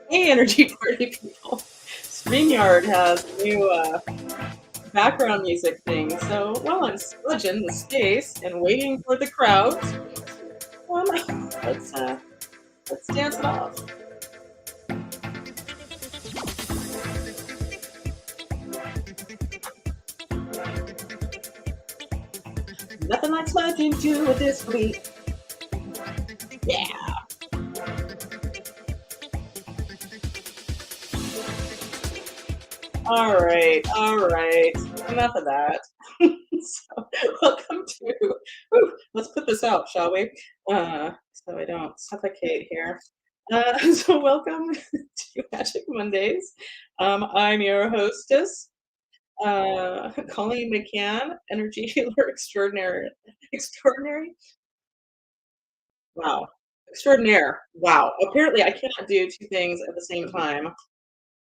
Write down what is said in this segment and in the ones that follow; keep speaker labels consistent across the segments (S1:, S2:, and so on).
S1: Hey, energy party people. StreamYard has a new background music thing, so while I'm smudging the space and waiting for the crowds, let's uh, let's dance it off. Nothing like smudging to a disco beat. Yeah. All right. Enough of that. So, welcome to. Let's put this out, shall we? So I don't suffocate here. So welcome to Magic Mondays. I'm your hostess, Colleen McCann, energy healer extraordinary. Extraordinary? Wow. Extraordinaire. Wow. Apparently, I cannot do two things at the same time.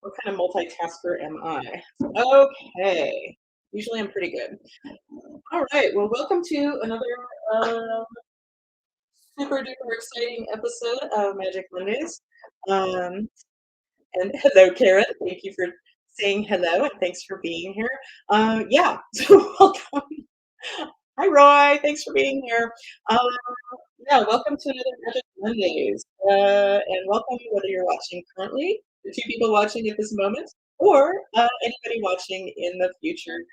S1: What kind of multitasker am I? Okay. Usually I'm pretty good. All right. Well, welcome to another uh, super duper exciting episode of Magic Mondays. Um, and hello, Karen. Thank you for saying hello and thanks for being here. Yeah. So welcome. Hi, Roy. Thanks for being here. Um, yeah, welcome to another Magic Mondays. And welcome whether you're watching currently, the two people watching at this moment, or anybody watching in the future.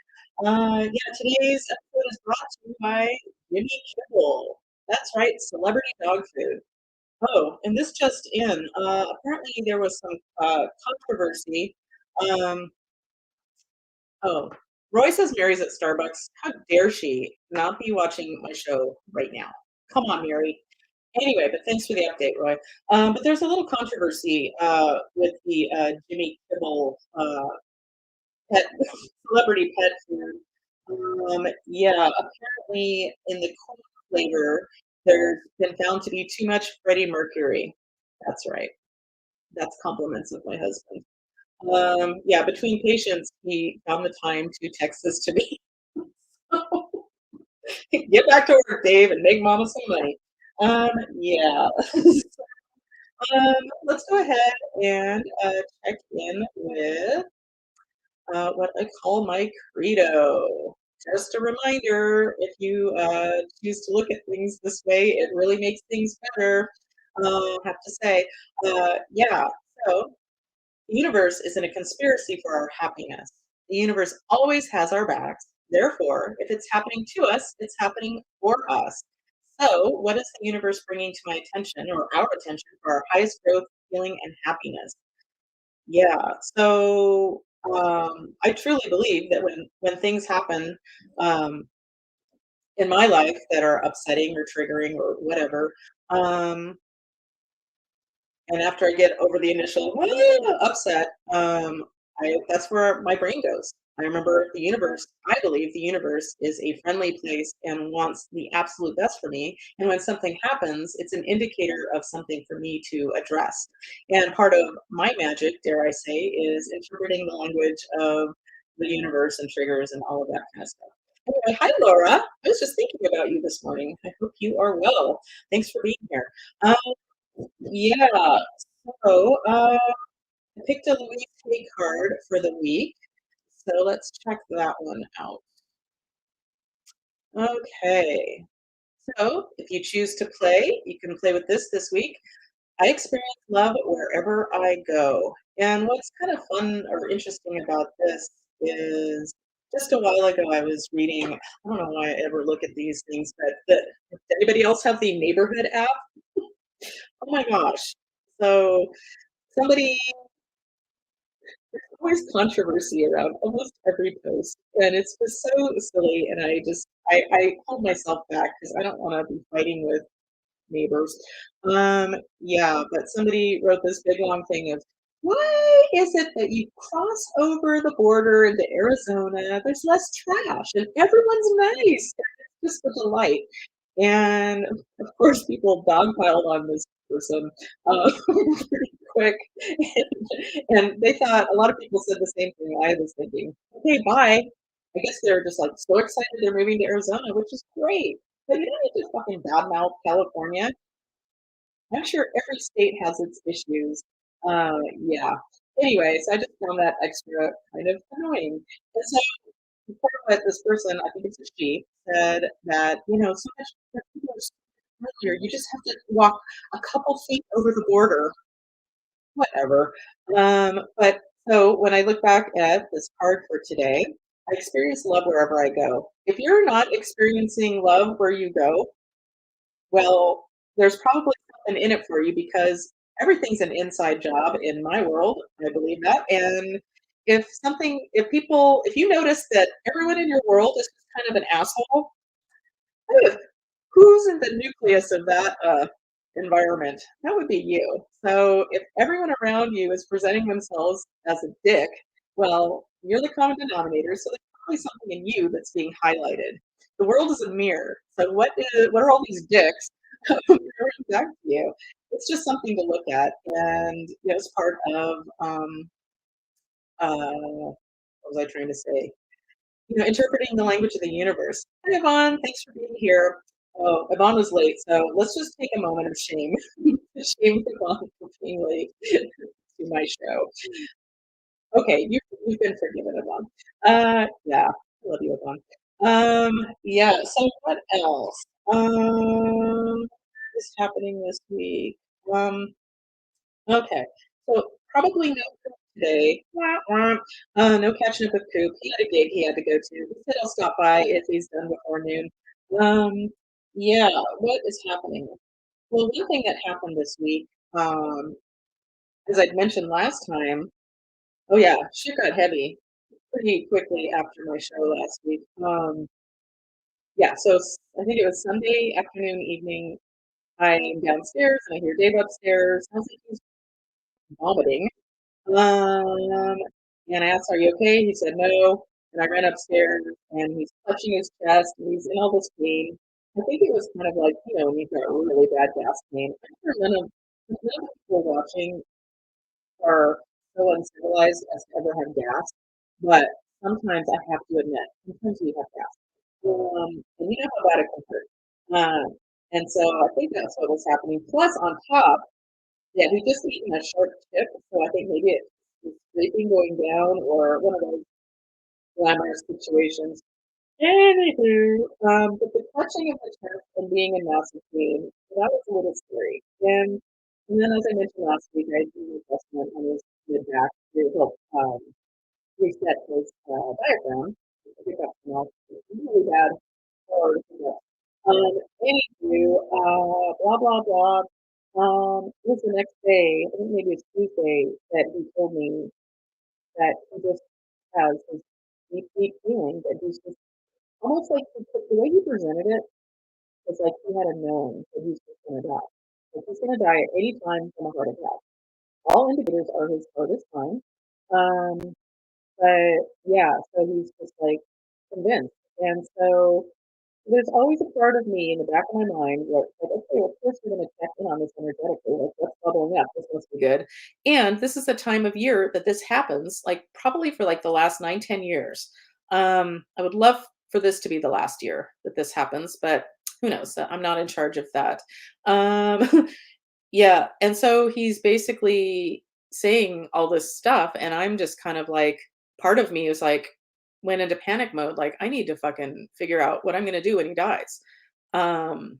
S1: Yeah, today's episode is brought to you by Jimmy Kibble. That's right, celebrity dog food. Oh, and this just in. Apparently, there was some controversy. Um, oh, Roy says Mary's at Starbucks. How dare she not be watching my show right now? Come on, Mary. Anyway, but thanks for the update, Roy. But there's a little controversy with the Jimmy Kimmel pet celebrity pet food. Yeah, apparently in the Koop flavor, there's been found to be too much Freddie Mercury. That's right. That's compliments of my husband. Yeah, between patients, he found the time to text this to me. Get back to work, Dave, and make mama some money. Yeah. Let's go ahead and check in with what I call my credo. Just a reminder, if you choose to look at things this way, it really makes things better. I have to say, yeah. So the universe is in a conspiracy for our happiness. The universe always has our backs. Therefore, if it's happening to us, it's happening for us. So, what is the universe bringing to my attention or our attention for our highest growth, healing, and happiness? Yeah. So, I truly believe that when things happen um, in my life that are upsetting or triggering or whatever, um, and after I get over the initial upset, that's where my brain goes. I remember the universe. I believe the universe is a friendly place and wants the absolute best for me. And when something happens, it's an indicator of something for me to address. And part of my magic, dare I say, is interpreting the language of the universe and triggers and all of that kind of stuff. Anyway, hi Laura. I was just thinking about you this morning. I hope you are well. Thanks for being here. Um, yeah. So, I picked a Louise Hay card for the week. So let's check that one out. Okay. So if you choose to play, you can play with this week. I experience love wherever I go. And what's kind of fun or interesting about this is just a while ago I was reading, I don't know why I ever look at these things, but does anybody else have the neighborhood app? Oh my gosh. So somebody always controversy around almost every post, and it's just so silly. And I hold myself back because I don't want to be fighting with neighbors. Yeah, but somebody wrote this big long thing of why is it that you cross over the border into Arizona? There's less trash and everyone's nice. It's just a delight. And of course, people dogpiled on this person pretty quick. And they thought, a lot of people said the same thing I was thinking. Okay, bye. I guess they're just, like, so excited they're moving to Arizona, which is great, but you don't need to fucking badmouth California. I'm sure every state has its issues. Yeah. Anyways, I just found that extra kind of annoying. And so part of what this person, I think it's a she, said that, so much people are so earlier, you just have to walk a couple feet over the border, whatever. But so when I look back at this card for today, I experience love wherever I go. If you're not experiencing love where you go, well, there's probably something in it for you because everything's an inside job in my world. I believe that. And if you notice that everyone in your world is just kind of an asshole, ugh, who's in the nucleus of that environment? That would be you. So if everyone around you is presenting themselves as a dick, well, you're the common denominator. So there's probably something in you that's being highlighted. The world is a mirror. So what are all these dicks mirroring back to you? It's just something to look at, and it's part of what was I trying to say? Interpreting the language of the universe. Hi, Yvonne. Thanks for being here. Oh, Yvonne was late, so let's just take a moment of shame. Shame Yvonne for being late to my show. Okay, you've been forgiven, Yvonne. Yeah, I love you, Yvonne. Yeah. So what else? What is happening this week? Um, okay. So probably no Coop today. Wah, wah. No catching up with Coop. He had a gig he had to go to. He said he'll stop by if he's done before noon. Um, yeah, what is happening? Well, one thing that happened this week, as I'd mentioned last time, oh yeah, shit got heavy pretty quickly after my show last week. Yeah, so I think it was Sunday afternoon, evening. I'm downstairs and I hear Dave upstairs. I was like, he's vomiting. Um, and I asked, "Are you okay?" He said, "No." And I ran upstairs and he's clutching his chest and he's in all this pain. I think it was kind of like, when you've got really bad gas pain. I'm sure none of the people watching are so uncivilized as to ever have gas, but sometimes I have to admit, sometimes we have gas. And you know how bad it can hurt. And so I think that's what was happening. Plus, on top, yeah, we just eaten a sharp chip, so I think maybe it's sleeping going down or one of those glamorous situations. Anywho, but the clutching of the chest and being in massive pain, that was a little scary. And then, as I mentioned last week, I did an adjustment on his mid back to help reset his diaphragm. I think that's really bad. Or, anywho, blah blah blah. It was the next day, I think maybe it's Tuesday, that he told me that he just has this deep, deep feeling that he's just almost like the way he presented it was like he had a known that he's just gonna die. Like he's gonna die at any time from a heart attack. All indicators are his heart is fine. Um, but yeah, so he's just like convinced. And so there's always a part of me in the back of my mind where it's like, okay, of course we're going to check in on this energetically. Like, what's bubbling up? This must be good. And this is the time of year that this happens, like probably for like the last 9, 10 years. I would love for this to be the last year that this happens, but who knows? I'm not in charge of that. Um, yeah. And so he's basically saying all this stuff. And I'm just kind of like, part of me is like, went into panic mode. Like, I need to fucking figure out what I'm going to do when he dies. Um,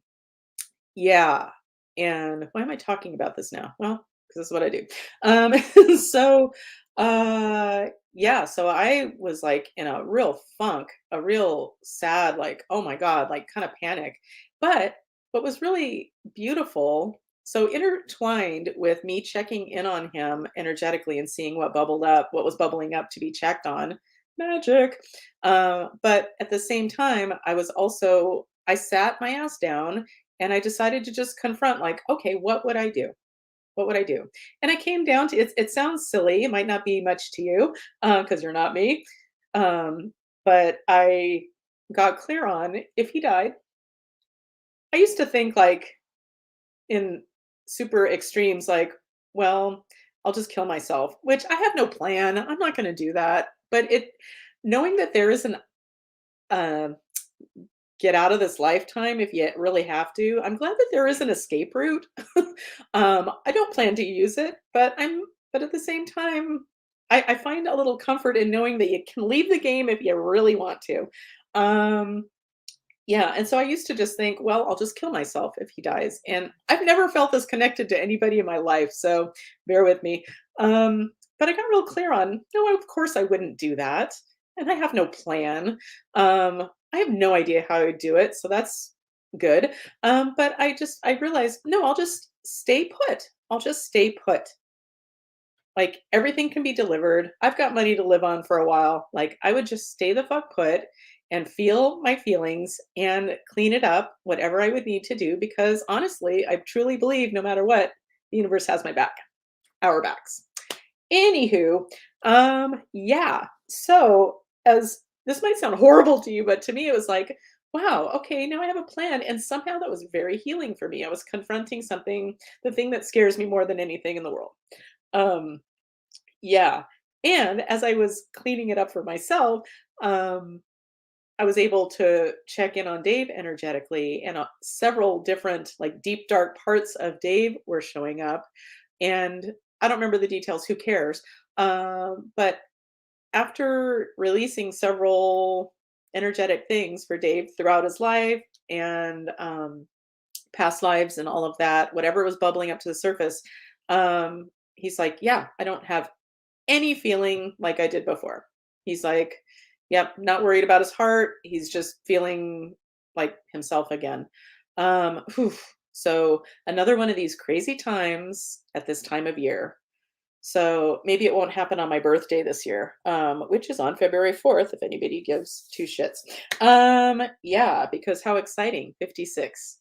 S1: yeah. And why am I talking about this now? Well, because that's what I do. So, yeah. So I was like in a real funk, a real sad, like, oh my God, like kind of panic. But what was really beautiful, so intertwined with me checking in on him energetically and seeing what bubbled up, what was bubbling up to be checked on, magic. But at the same time, I sat my ass down and I decided to just confront, like, okay, what would I do? What would I do? And I came down to it sounds silly. It might not be much to you because you're not me. But I got clear on if he died. I used to think like in super extremes, like, well, I'll just kill myself, which I have no plan. I'm not going to do that. But knowing that there is an um, get out of this lifetime if you really have to. I'm glad that there is an escape route. I don't plan to use it, but at the same time, I find a little comfort in knowing that you can leave the game if you really want to. Um, yeah, and so I used to just think, well, I'll just kill myself if he dies. And I've never felt this connected to anybody in my life, so bear with me. But I got real clear on, no, of course I wouldn't do that. And I have no plan. I have no idea how I would do it, so that's good. But I realized, no, I'll just stay put. I'll just stay put. Like, everything can be delivered. I've got money to live on for a while. Like, I would just stay the fuck put and feel my feelings and clean it up, whatever I would need to do, because honestly, I truly believe no matter what, the universe has my back, our backs. Anywho, yeah. So, as this might sound horrible to you, but to me, it was like, wow, okay, now I have a plan. And somehow that was very healing for me. I was confronting something, the thing that scares me more than anything in the world. Um, yeah. And as I was cleaning it up for myself, um, I was able to check in on Dave energetically, and several different, like, deep, dark parts of Dave were showing up. And I don't remember the details, who cares? But after releasing several energetic things for Dave throughout his life and past lives and all of that, whatever was bubbling up to the surface, he's like, yeah, I don't have any feeling like I did before. He's like, yep, not worried about his heart. He's just feeling like himself again. Whew. So another one of these crazy times at this time of year. So maybe it won't happen on my birthday this year, which is on February 4th, if anybody gives two shits. Yeah, because how exciting, 56.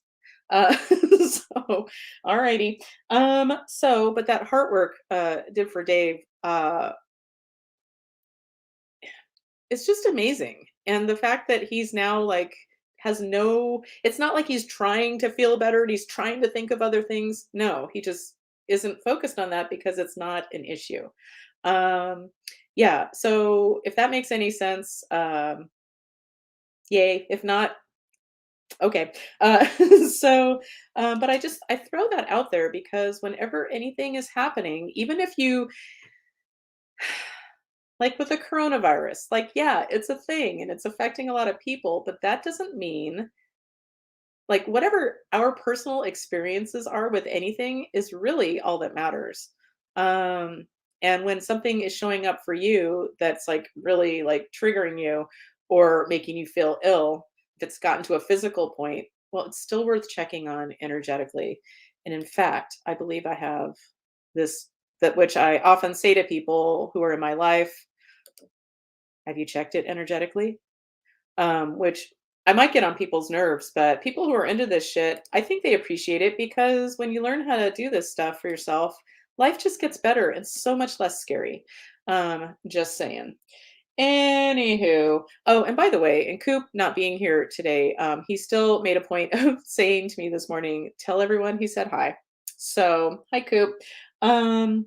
S1: So, alrighty. But that heart work did for Dave. It's just amazing. And the fact that he's now, like, has no, it's not like he's trying to feel better and he's trying to think of other things. No, he just isn't focused on that because it's not an issue. Um, yeah, so if that makes any sense, yay. If not, okay. But I throw that out there because whenever anything is happening, even if you, like with the coronavirus, like, yeah, it's a thing and it's affecting a lot of people, but that doesn't mean, like, whatever our personal experiences are with anything is really all that matters. Um, and when something is showing up for you that's, like, really, like, triggering you or making you feel ill, if it's gotten to a physical point, well, it's still worth checking on energetically. And in fact, I believe I have this, that which I often say to people who are in my life, have you checked it energetically? Which I might get on people's nerves, but people who are into this shit, I think they appreciate it because when you learn how to do this stuff for yourself, life just gets better and so much less scary. Just saying. Anywho, oh, and by the way, and Coop not being here today, he still made a point of saying to me this morning, tell everyone he said hi. So, hi, Coop. Um,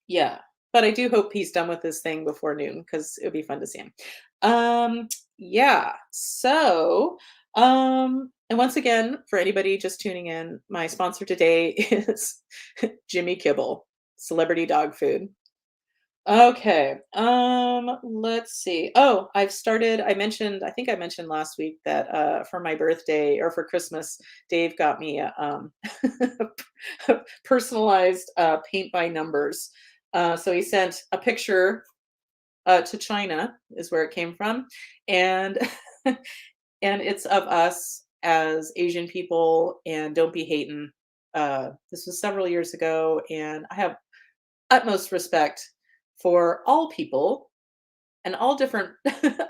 S1: yeah, but I do hope he's done with this thing before noon because it would be fun to see him. Yeah. And once again, for anybody just tuning in, my sponsor today is Jimmy Kibble, celebrity dog food. Okay. Let's see. Oh, I think I mentioned last week that for my birthday or for Christmas, Dave got me a personalized paint by numbers. So he sent a picture to China is where it came from, and and it's of us as Asian people and don't be hating. This was several years ago, and I have utmost respect for all people and all different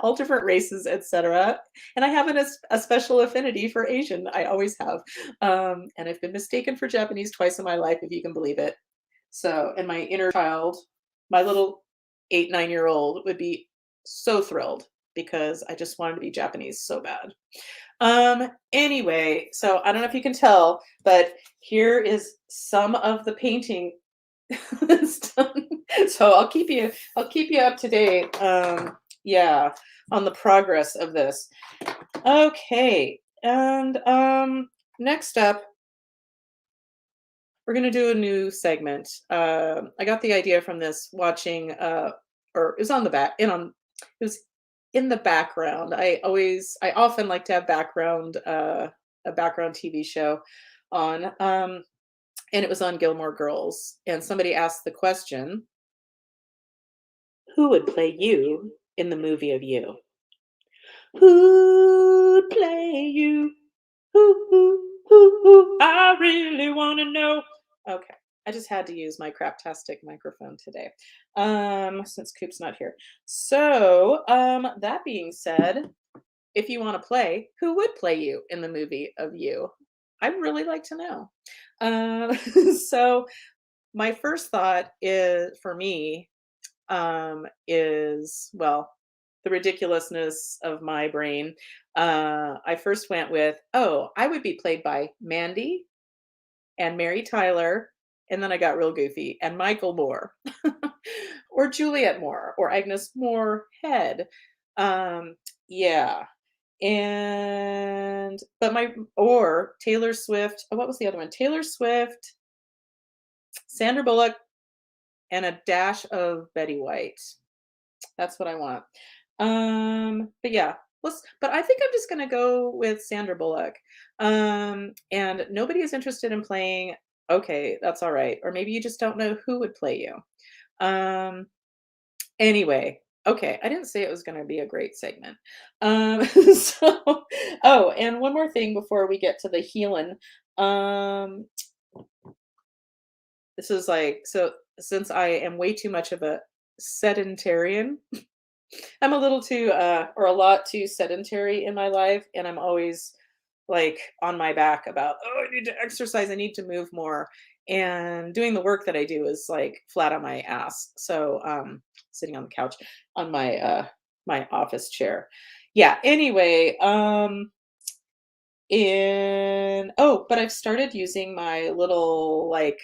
S1: all different races, etc. And I have a special affinity for Asian. I always have, and I've been mistaken for Japanese twice in my life, if you can believe it. So, and my inner child, my little 8, 9 year old would be so thrilled because I just wanted to be Japanese so bad. Anyway, so I don't know if you can tell, but here is some of the painting that's done. So I'll keep you up to date. Yeah. on the progress of this. Okay. And next up, we're gonna do a new segment. I got the idea from this watching or it was on the back in on it was in the background. I often like to have background a background TV show on and it was on Gilmore Girls. And somebody asked the question, who would play you in the movie of you? Who'd play you? Who, I really want to know. Okay. I just had to use my craptastic microphone today. Since Coop's not here. So, that being said, if you want to play, who would play you in the movie of you? I'd really like to know. So my first thought is for me is well, the ridiculousness of my brain. I first went with, oh, I would be played by Mandy and Mary Tyler, and then I got real goofy, and Michael Moore, or Juliet Moore, or Agnes Moorehead. Yeah, and but my or Taylor Swift. Oh, what was the other one? Taylor Swift, Sandra Bullock, and a dash of Betty White. That's what I want. But yeah, but I think I'm just gonna go with Sandra Bullock. And nobody is interested in playing. Okay, that's all right. Or maybe you just don't know who would play you. Um, anyway, okay, I didn't say it was gonna be a great segment. So, oh, and one more thing before we get to the healin'. Um, this is like so since I am way too much of a sedentarian. I'm a little too, or a lot too sedentary in my life, and I'm always like on my back about, oh, I need to exercise, I need to move more. And doing the work that I do is like flat on my ass. So, sitting on the couch on my office chair. Yeah, anyway, but I've started using my little like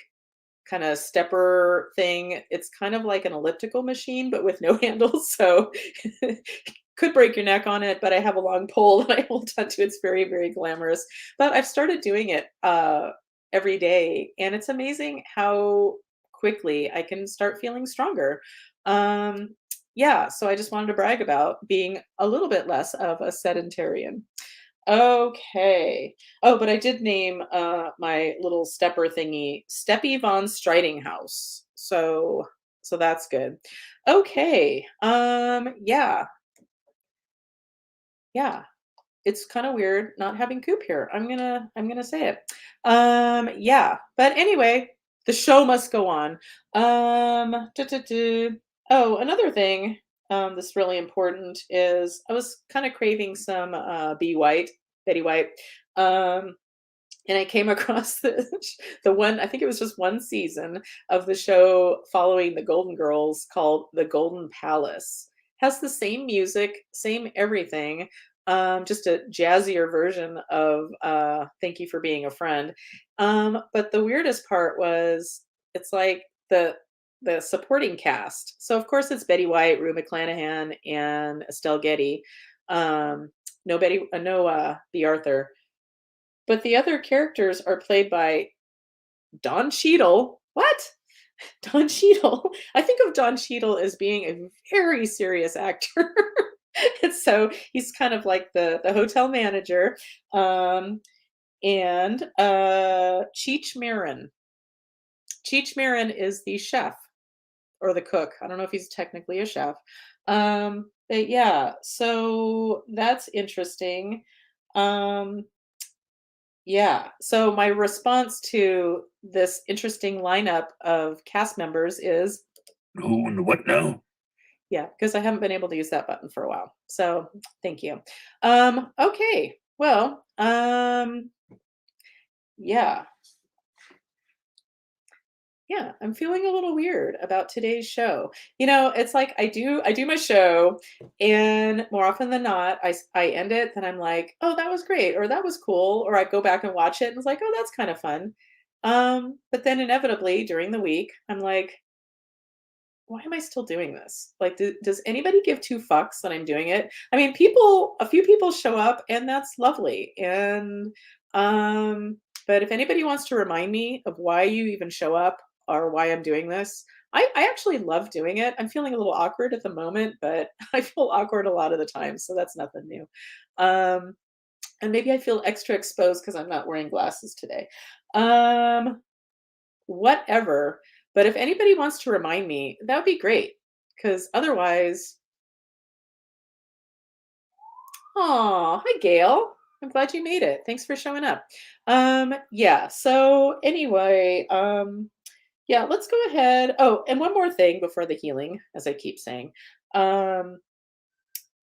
S1: kind of stepper thing. It's kind of like an elliptical machine, but with no handles. So could break your neck on it, but I have a long pole that I hold onto. It's very, very glamorous. But I've started doing it every day, and it's amazing how quickly I can start feeling stronger. Um, yeah, so I just wanted to brag about being a little bit less of a sedentarian. Okay. Oh, but I did name my little stepper thingy Steppy von Stridinghouse. So that's good. Okay. Yeah. Yeah. It's kind of weird not having Coop here. I'm gonna say it. Yeah. But anyway, the show must go on. Oh, another thing that's really important is I was kind of craving some Betty White. Um, and I came across the one, I think it was just one season of the show following the Golden Girls called The Golden Palace. Has the same music, same everything, just a jazzier version of Thank You for Being a Friend. But the weirdest part was it's like the supporting cast. So of course it's Betty White, Rue McClanahan, and Estelle Getty. No B. Arthur. But the other characters are played by Don Cheadle. What? Don Cheadle. I think of Don Cheadle as being a very serious actor. And so he's kind of like the hotel manager. And Cheech Marin. Cheech Marin is the chef or the cook. I don't know if he's technically a chef. But yeah, so that's interesting. Um, Yeah. So my response to this interesting lineup of cast members is
S2: Who and what now?
S1: yeah, because I haven't been able to use that button for a while. So thank you. Okay. Well, yeah. Yeah, I'm feeling a little weird about today's show. It's like I do my show, and more often than not, I end it, then I'm like, "Oh, that was great," or "That was cool," or I go back and watch it and it's like, "Oh, that's kind of fun." But then inevitably during the week, I'm like, why am I still doing this? Like, does anybody give two fucks that I'm doing it? I mean, a few people show up, and that's lovely. And um, but if anybody wants to remind me of why you even show up or why I'm doing this, I actually love doing it. I'm feeling a little awkward at the moment, but I feel awkward a lot of the time, so that's nothing new. Um, and maybe I feel extra exposed because I'm not wearing glasses today. Um, Whatever. But if anybody wants to remind me, that would be great. Because otherwise, oh, hi Gail. I'm glad you made it. Thanks for showing up. Yeah, so anyway, yeah, let's go ahead. Oh, and one more thing before the healing, as I keep saying. Um,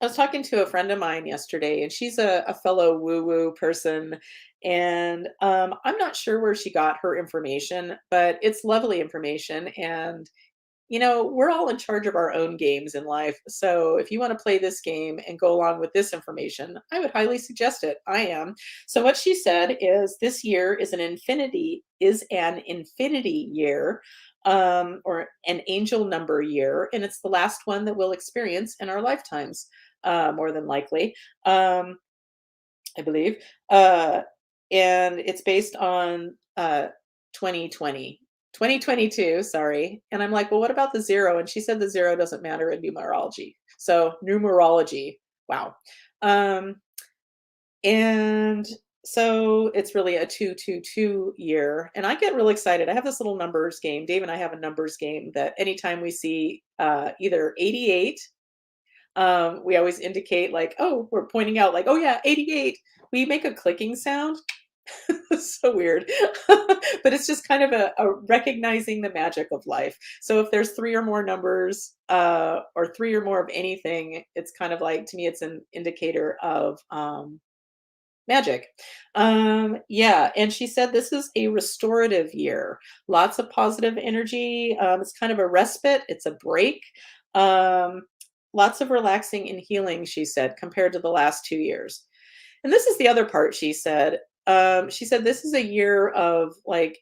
S1: I was talking to a friend of mine yesterday, and she's a fellow woo-woo person. And I'm not sure where she got her information, but it's lovely information. And we're all in charge of our own games in life. So if you want to play this game and go along with this information, I would highly suggest it. I am. So what she said is this year is an infinity year, or an angel number year, and it's the last one that we'll experience in our lifetimes, more than likely. Um, I believe. Uh, and it's based on 2020, 2022, sorry. And I'm like, well, what about the zero? And she said the zero doesn't matter in numerology. So, numerology, wow. Um, and so it's really a 222 year. And I get real excited. I have this little numbers game. Dave and I have a numbers game that anytime we see either 88, we always indicate like, oh, we're pointing out like, oh yeah, 88. We make a clicking sound. It's so weird. But it's just kind of a recognizing the magic of life. So if there's three or more numbers, or three or more of anything, it's kind of like, to me, it's an indicator of magic. Yeah, and she said this is a restorative year. Lots of positive energy. It's kind of a respite. It's a break. Um, Lots of relaxing and healing, she said, compared to the last 2 years. And this is the other part she said. She said this is a year of like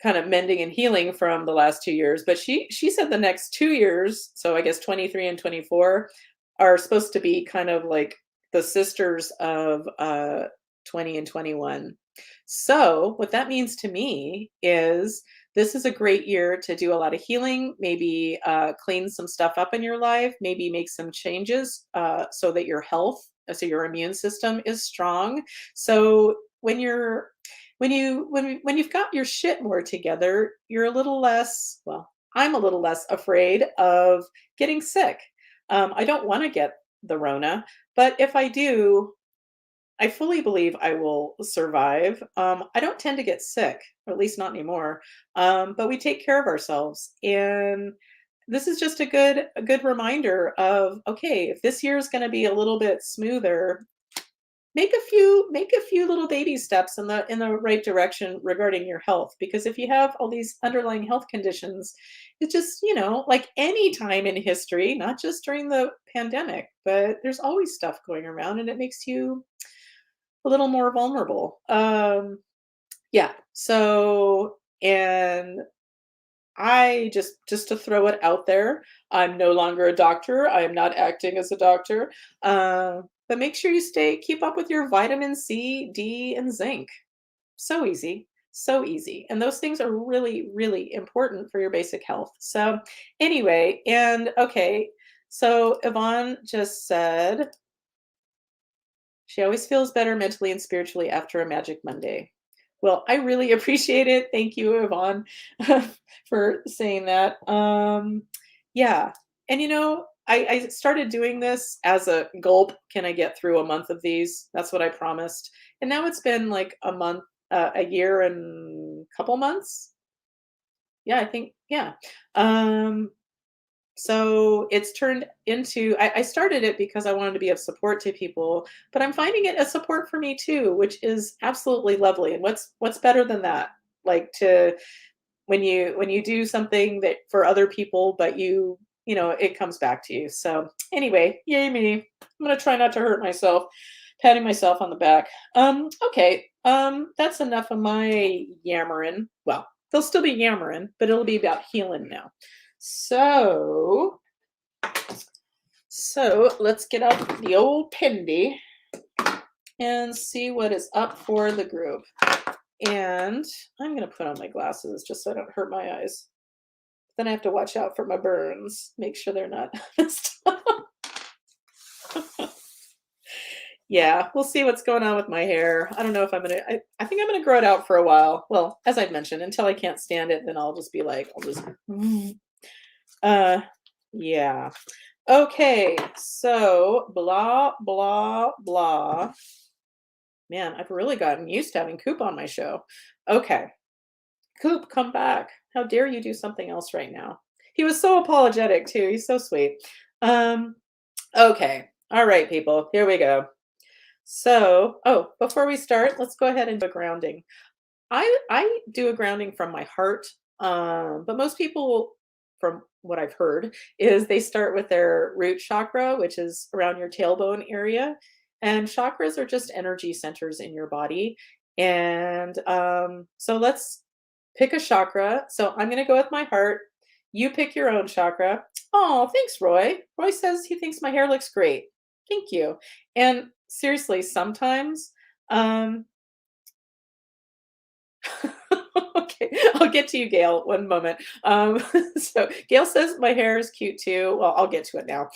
S1: kind of mending and healing from the last 2 years. But she said the next 2 years, so I guess 23 and 24, are supposed to be kind of like the sisters of 20 and 21. So what that means to me is this is a great year to do a lot of healing, maybe clean some stuff up in your life, maybe make some changes, so that your health, so your immune system is strong. So when you've got your shit more together, you're a little less, well, I'm a little less afraid of getting sick. I don't want to get the Rona, but if I do, I fully believe I will survive. I don't tend to get sick, or at least not anymore. But we take care of ourselves, and this is just a good reminder of, okay, if this year is going to be a little bit smoother, make a few little baby steps in the right direction regarding your health. Because if you have all these underlying health conditions, it's just, like any time in history, not just during the pandemic, but there's always stuff going around, and it makes you a little more vulnerable. Yeah. So, and I just to throw it out there, I'm no longer a doctor. I am not acting as a doctor. But make sure you keep up with your vitamin C, D, and zinc. So easy. So easy. And those things are really, really important for your basic health. So anyway, and okay. So Yvonne just said she always feels better mentally and spiritually after a Magic Monday. Well, I really appreciate it. Thank you, Yvonne, for saying that. Yeah. And I started doing this as a gulp. Can I get through a month of these? That's what I promised. And now it's been like a month, a year and a couple months. Yeah, I think, yeah. Um, so it's turned into, I started it because I wanted to be of support to people, but I'm finding it a support for me too, which is absolutely lovely. And what's better than that? Like to when you do something that for other people, but it comes back to you. So anyway, yay me. I'm gonna try not to hurt myself, patting myself on the back. Okay. That's enough of my yammering. Well, They'll still be yammering, but it'll be about healing now. So, let's get out the old pendy and see what is up for the group. And I'm going to put on my glasses just so I don't hurt my eyes. Then I have to watch out for my burns, make sure they're not messed up. Yeah, we'll see what's going on with my hair. I don't know if I'm gonna, I think I'm gonna grow it out for a while. Well, as I've mentioned, until I can't stand it, then I'll just be like, uh, yeah. Okay, so blah, blah, blah. Man, I've really gotten used to having Coop on my show. Okay, Coop, come back. How dare you do something else right now? He was so apologetic too. He's so sweet. Okay. All right, people. Here we go. So, oh, before we start, let's go ahead and do a grounding. I do a grounding from my heart, but most people, from what I've heard, is they start with their root chakra, which is around your tailbone area. And chakras are just energy centers in your body. And so let's pick a chakra. So I'm going to go with my heart. You pick your own chakra. Oh, thanks, Roy. Roy says he thinks my hair looks great. Thank you. And seriously, sometimes, okay, I'll get to you, Gail, one moment. So Gail says my hair is cute too. Well, I'll get to it now.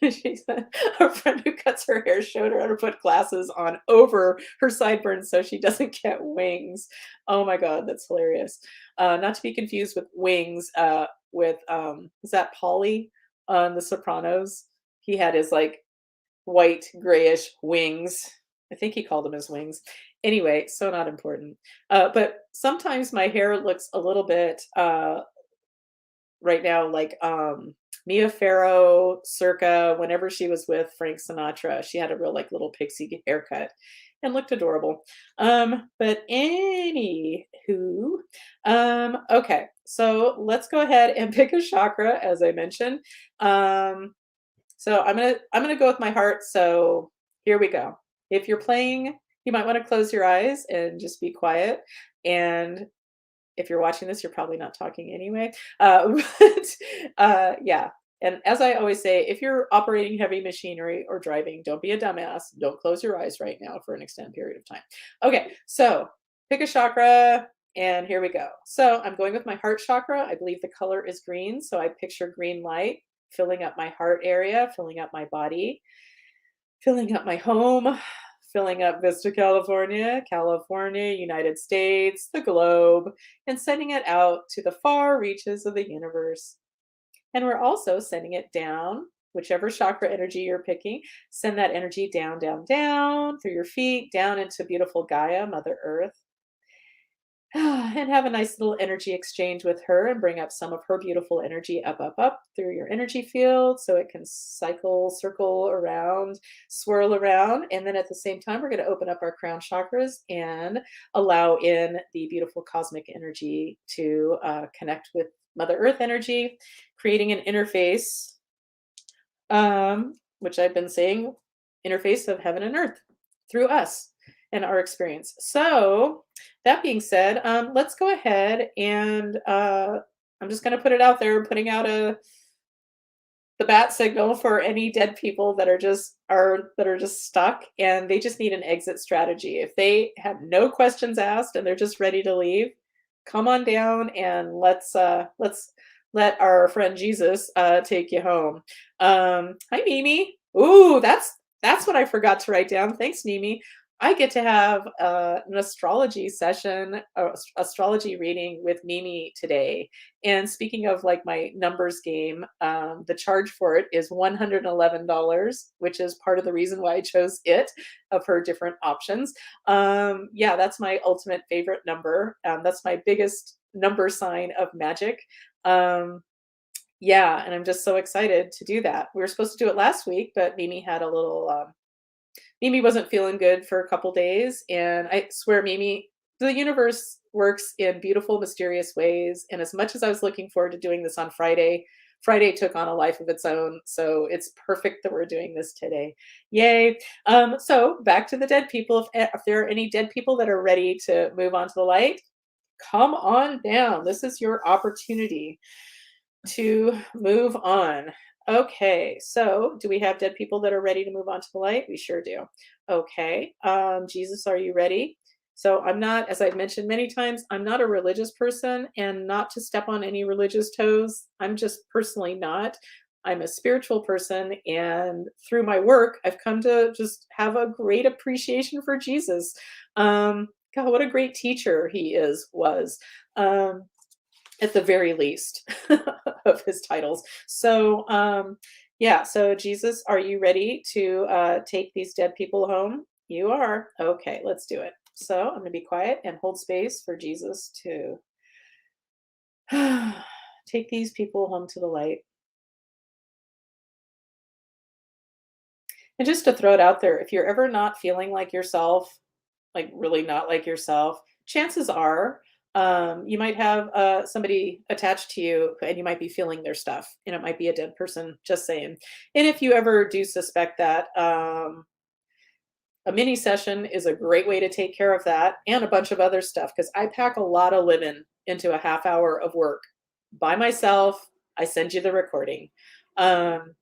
S1: She said her friend who cuts her hair showed her how to put glasses on over her sideburns so she doesn't get wings. Oh my God, that's hilarious. Not to be confused with wings, with, is that Paulie on The Sopranos? He had his like white grayish wings. I think he called them his wings. Anyway, so not important. But sometimes my hair looks a little bit right now like Mia Farrow circa whenever she was with Frank Sinatra. She had a real like little pixie haircut and looked adorable. But anywho, okay, so let's go ahead and pick a chakra, as I mentioned. So I'm gonna go with my heart. So here we go. If you're playing, you might want to close your eyes and just be quiet. And if you're watching this, you're probably not talking anyway. But yeah. And as I always say, if you're operating heavy machinery or driving, don't be a dumbass. Don't close your eyes right now for an extended period of time. Okay, so pick a chakra, and here we go. So I'm going with my heart chakra. I believe the color is green. So I picture green light filling up my heart area, filling up my body, filling up my home, filling up Vista, California, United States, the globe, and sending it out to the far reaches of the universe. And we're also sending it down, whichever chakra energy you're picking, send that energy down, down, down through your feet, down into beautiful Gaia, Mother Earth. And have a nice little energy exchange with her and bring up some of her beautiful energy up, up, up through your energy field so it can circle around, swirl around. And then at the same time, we're going to open up our crown chakras and allow in the beautiful cosmic energy to connect with Mother Earth energy, creating an interface, which I've been saying, interface of heaven and earth through us and our experience. So that being said, let's go ahead and I'm just going to put it out there, putting out the bat signal for any dead people that are just stuck and they just need an exit strategy. If they have no questions asked and they're just ready to leave, come on down and let's let our friend Jesus take you home. Hi, Mimi. Ooh, that's what I forgot to write down. Thanks, Mimi. I get to have an astrology session, astrology reading with Mimi today. And speaking of like my numbers game, the charge for it is $111, which is part of the reason why I chose it of her different options. Yeah, that's my ultimate favorite number. That's my biggest number sign of magic. Yeah, and I'm just so excited to do that. We were supposed to do it last week, but Mimi had a little Mimi wasn't feeling good for a couple days, and I swear, Mimi, the universe works in beautiful, mysterious ways. And as much as I was looking forward to doing this on Friday, Friday took on a life of its own. So it's perfect that we're doing this today. Yay. So back to the dead people. If there are any dead people that are ready to move on to the light, come on down. This is your opportunity to move on. Okay, so do we have dead people that are ready to move on to the light? We sure do. Okay, Jesus, are you ready? So I'm not, as I've mentioned many times, I'm not a religious person, and not to step on any religious toes. I'm just personally not. I'm a spiritual person, and through my work, I've come to just have a great appreciation for Jesus. God, what a great teacher he was. Um, at the very least of his titles. So, yeah, so Jesus, are you ready to take these dead people home? You are. Okay, let's do it. So I'm going to be quiet and hold space for Jesus to take these people home to the light. And just to throw it out there, if you're ever not feeling like yourself, like really not like yourself, chances are you might have somebody attached to you and you might be feeling their stuff. And it might be a dead person, just saying. And if you ever do suspect that, a mini session is a great way to take care of that and a bunch of other stuff because I pack a lot of linen into a half hour of work by myself. I send you the recording. Um,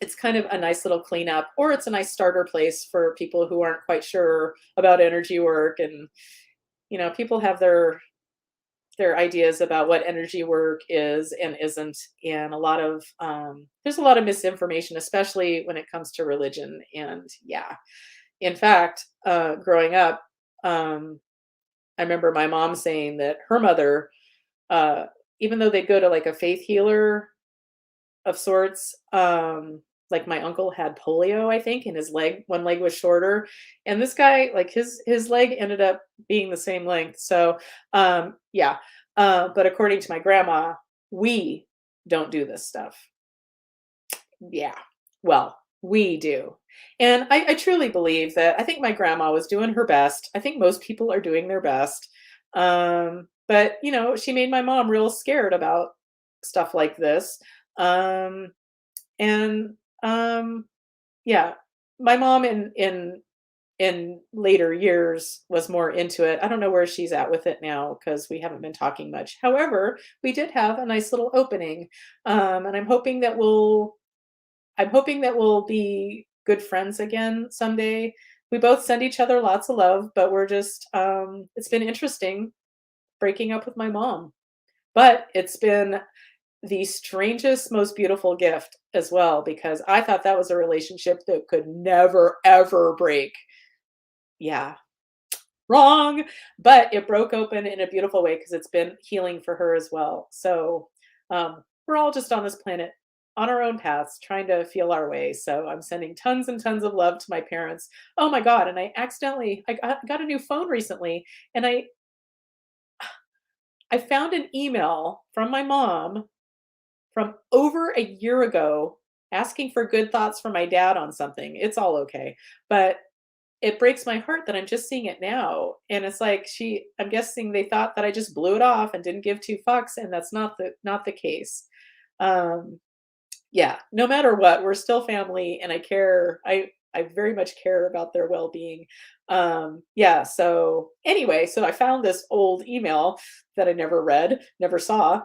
S1: it's kind of a nice little cleanup, or it's a nice starter place for people who aren't quite sure about energy work. And people have their ideas about what energy work is and isn't, and there's a lot of misinformation, especially when it comes to religion. And yeah, in fact, growing up, um, I remember my mom saying that her mother, uh, even though they go to like a faith healer of sorts. Like my uncle had polio, I think, and one leg was shorter. And this guy, like his leg ended up being the same length. So yeah. But according to my grandma, we don't do this stuff. Yeah. Well, we do. And I truly believe that I think my grandma was doing her best. I think most people are doing their best. But she made my mom real scared about stuff like this. Um, and yeah, my mom in later years was more into it. I don't know where she's at with it now because we haven't been talking much. However, we did have a nice little opening, and I'm hoping that we'll be good friends again someday. We both send each other lots of love, but we're just it's been interesting breaking up with my mom. But it's been the strangest, most beautiful gift as well, because I thought that was a relationship that could never, ever break. Yeah, wrong. But it broke open in a beautiful way because it's been healing for her as well. So we're all just on this planet on our own paths, trying to feel our way. So I'm sending tons and tons of love to my parents. Oh my God. And I got a new phone recently, and I found an email from my mom from over a year ago asking for good thoughts from my dad on something. It's all okay. But it breaks my heart that I'm just seeing it now. And it's like I'm guessing they thought that I just blew it off and didn't give two fucks. And that's not the case. Um, yeah, no matter what, we're still family and I care. I very much care about their well-being. Yeah, so anyway, so I found this old email that I never read, never saw.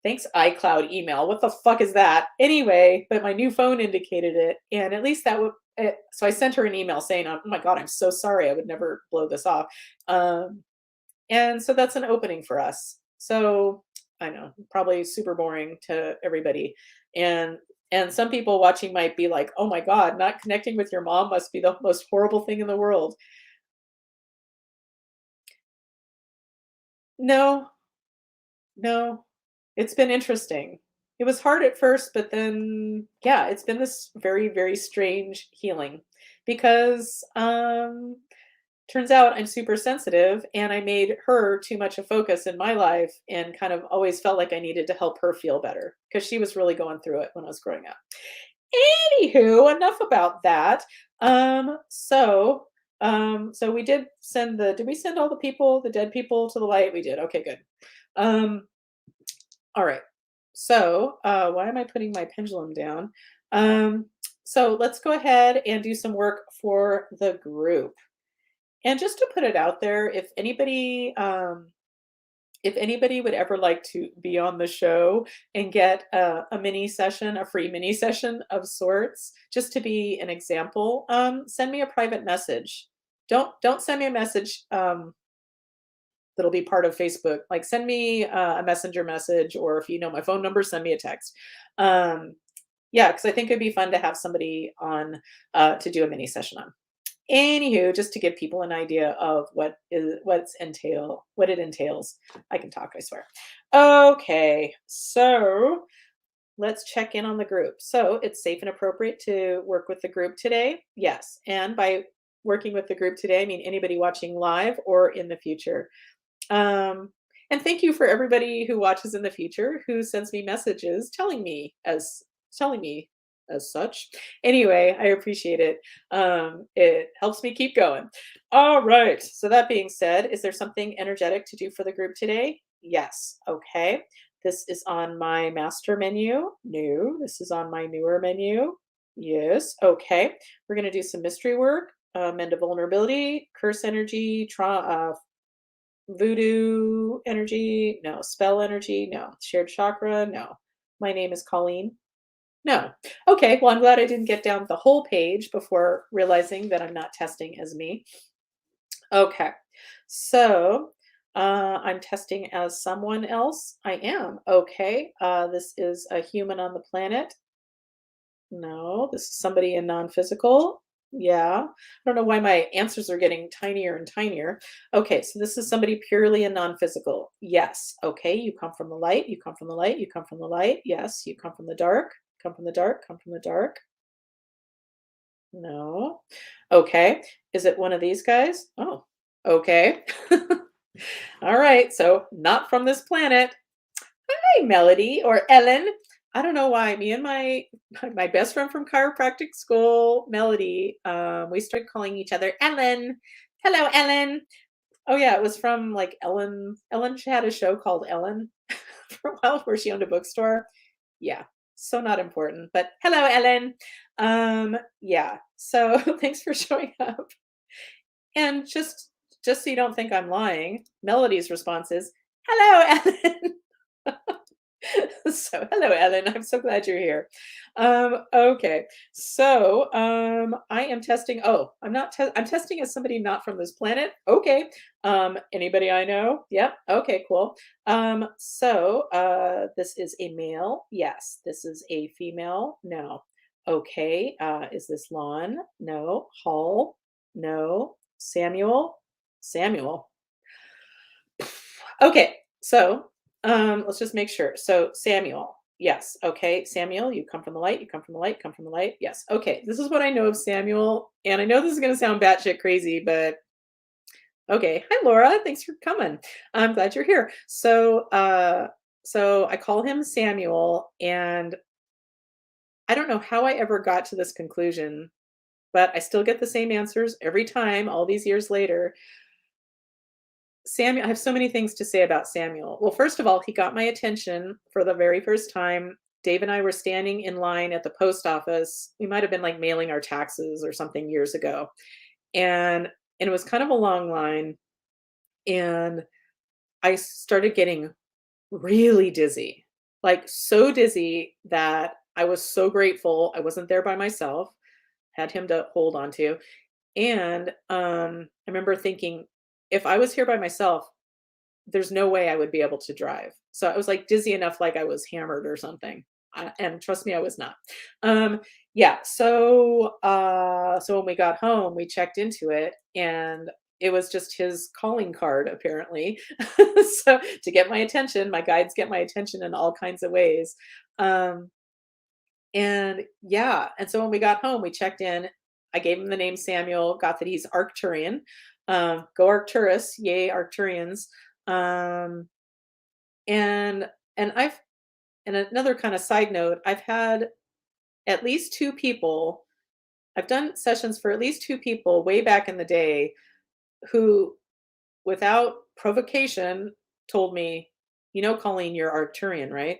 S1: Thanks, iCloud email. What the fuck is that? Anyway, but my new phone indicated it, and at least that would. So I sent her an email saying, "Oh my god, I'm so sorry. I would never blow this off." Um, and so that's an opening for us. So I know, probably super boring to everybody, and and some people watching might be like, "Oh my god, not connecting with your mom must be the most horrible thing in the world." No, no, it's been interesting. It was hard at first, but then, yeah, it's been this very, very strange healing because turns out I'm super sensitive and I made her too much a focus in my life and kind of always felt like I needed to help her feel better because she was really going through it when I was growing up. Anywho, enough about that. So we did we send all the dead people to the light? We did. Okay, good. Um, all right. So, why am I putting my pendulum down? Um, so let's go ahead and do some work for the group. And just to put it out there, if anybody If anybody would ever like to be on the show and get a mini session, a free mini session of sorts, just to be an example, send me a private message. Don't send me a message that'll be part of Facebook. Like send me a messenger message, or if you know my phone number, send me a text. Um, yeah, because I think it'd be fun to have somebody on to do a mini session on. Anywho, just to give people an idea of what it entails. I can talk, I swear. Okay, so let's check in on the group. So it's safe and appropriate to work with the group today? Yes. And by working with the group today, I mean anybody watching live or in the future. Um, and thank you for everybody who watches in the future who sends me messages telling me as such. Anyway, I appreciate it. It helps me keep going. All right. So that being said, is there something energetic to do for the group today? Yes. Okay. This is on my master menu. No. This is on my newer menu. Yes. Okay. We're going to do some mystery work, mend a vulnerability, curse energy, voodoo energy, no. Spell energy, no. Shared chakra, no. My name is Colleen, no. Okay, well, I'm glad I didn't get down the whole page before realizing that I'm not testing as me. Okay, so I'm testing as someone else. I am. Okay, this is a human on the planet. No, this is somebody in non-physical. Yeah. I don't know why my answers are getting tinier and tinier. Okay, so this is somebody purely in non-physical. Yes. Okay, you come from the light, you come from the light, you come from the light. Yes, you come from the dark, come from the dark, come from the dark. No. Okay. Is it one of these guys? Oh, okay. All right, so not from this planet. Hi, Melody or Ellen. I don't know why me and my best friend from chiropractic school, Melody, we started calling each other Ellen. Hello, Ellen. Oh yeah, it was from like Ellen. Ellen she had a show called Ellen for a while where she owned a bookstore. Yeah, so not important. But hello, Ellen. Yeah. So thanks for showing up. And just so you don't think I'm lying, Melody's response is, "Hello, Ellen." So, hello, Ellen. I'm so glad you're here. Okay. So, I am testing. Oh, I'm testing as somebody not from this planet. Okay. Anybody I know? Yep. Okay, cool. This is a male. Yes. This is a female. No. Okay. Is this Lon? No. Hall? No. Samuel? Samuel. Okay, so let's just make sure. So Samuel, yes, okay, Samuel, you come from the light, you come from the light, come from the light. Yes, okay. This is what I know of Samuel, and I know this is going to sound batshit crazy, but okay. Hi, Laura. Thanks for coming. I'm glad you're here. So I call him Samuel, and I don't know how I ever got to this conclusion, but I still get the same answers every time, all these years later. Samuel, I have so many things to say about Samuel. Well, first of all, he got my attention for the very first time. Dave and I were standing in line at the post office. We might have been like mailing our taxes or something years ago. And it was kind of a long line. And I started getting really dizzy. Like so dizzy that I was so grateful I wasn't there by myself, had him to hold on to. And I remember thinking, if I was here by myself, there's no way I would be able to drive. So I was like dizzy enough like I was hammered or something. And trust me, I was not. Yeah. So when we got home, we checked into it, and it was just his calling card, apparently. So to get my attention, my guides get my attention in all kinds of ways. Um, and yeah, and so when we got home, we checked in. I gave him the name Samuel, got that he's Arcturian. Go Arcturus, yay Arcturians. Um, and and I've and another kind of side note, I've had at least two people, I've done sessions for at least two people way back in the day who, without provocation, told me, Colleen, you're Arcturian, right?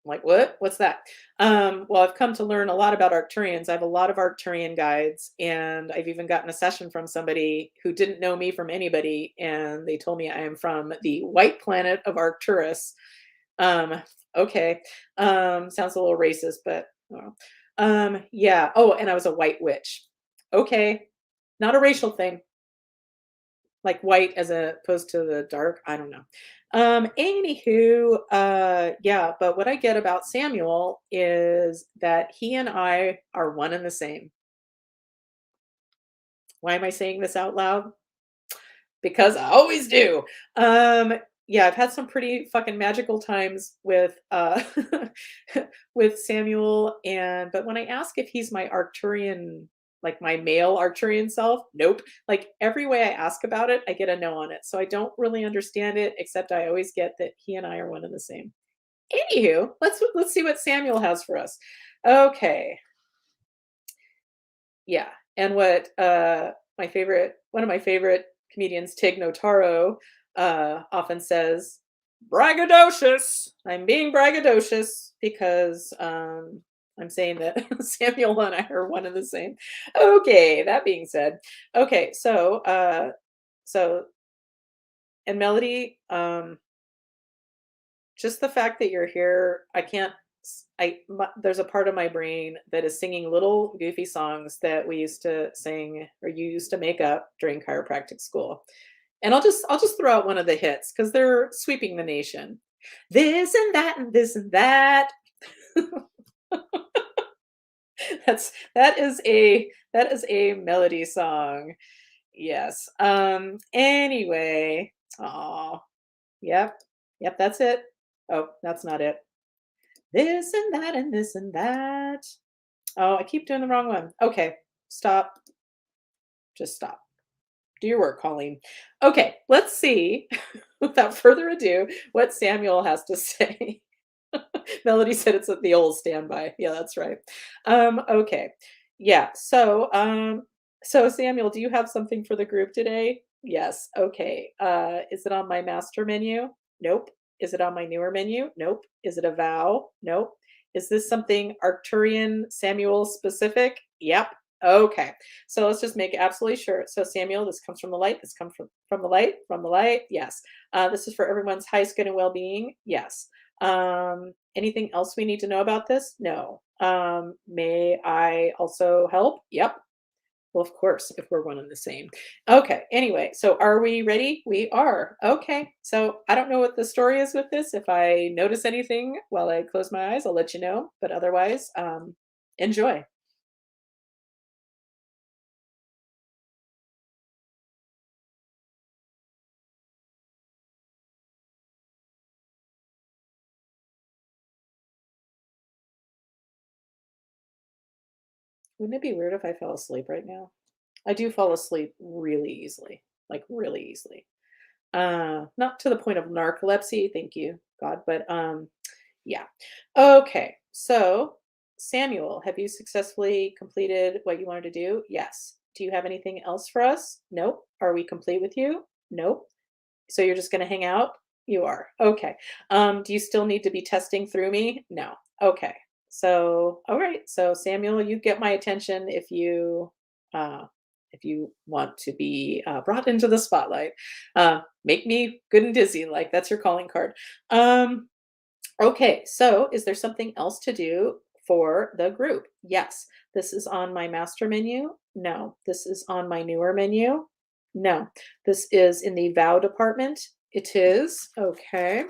S1: Like, what? What's that? Well, I've come to learn a lot about Arcturians. I have a lot of Arcturian guides, and I've even gotten a session from somebody who didn't know me from anybody, and they told me I am from the white planet of Arcturus. Um, okay. Sounds a little racist, but well. Yeah. Oh, and I was a white witch. Okay. Not a racial thing, like white as opposed to the dark. I don't know. Anywho, yeah, but what I get about Samuel is that he and I are one and the same. Why am I saying this out loud? Because I always do. Um, yeah, I've had some pretty fucking magical times with with Samuel, and but when I ask if he's my Arcturian, like my male Arcturian self, nope. Like every way I ask about it, I get a no on it. So I don't really understand it, except I always get that he and I are one and the same. Anywho, let's see what Samuel has for us. Okay, yeah, and what my favorite one of my favorite comedians, Tig Notaro, often says, braggadocious. I'm being braggadocious because I'm saying that Samuel and I are one and the same. Okay, that being said, okay, so and Melody, just the fact that you're here, I can't there's a part of my brain that is singing little goofy songs that we used to sing or you used to make up during chiropractic school. And I'll just throw out one of the hits because they're sweeping the nation. This and that and this and that. That is a melody song. Yes. Anyway. Oh, yep. Yep, that's it. Oh, that's not it. This and that and this and that. Oh, I keep doing the wrong one. Okay, stop. Just stop. Do your work, Colleen. Okay, let's see, without further ado, what Samuel has to say. Melody said it's the old standby. Yeah, that's right. Okay. Yeah. So Samuel, do you have something for the group today? Yes. Okay. Is it on my master menu? Nope. Is it on my newer menu? Nope. Is it a vow? Nope. Is this something Arcturian Samuel specific? Yep. Okay. So let's just make absolutely sure. So Samuel, this comes from the light. This comes from the light. From the light. Yes. This is for everyone's highest good and well-being. Yes. Anything else we need to know about this? No. May I also help? Yep. Well, of course, if we're one and the same. Okay. Anyway, so are we ready? We are. Okay. So I don't know what the story is with this. If I notice anything while I close my eyes, I'll let you know. But otherwise, enjoy. Wouldn't it be weird if I fell asleep right now? I do fall asleep really easily, like really easily. Not to the point of narcolepsy, thank you, God, but yeah. Okay. So, Samuel, have you successfully completed what you wanted to do? Yes. Do you have anything else for us? Nope. Are we complete with you? Nope. So you're just going to hang out? You are. Okay. Do you still need to be testing through me? No. Okay. So, all right. So, Samuel, you get my attention uh if you want to be brought into the spotlight. Make me good and dizzy, like that's your calling card. Um, okay, so is there something else to do for the group? Yes. This is on my master menu. No. This is on my newer menu. No. This is in the vow department. It is. Okay.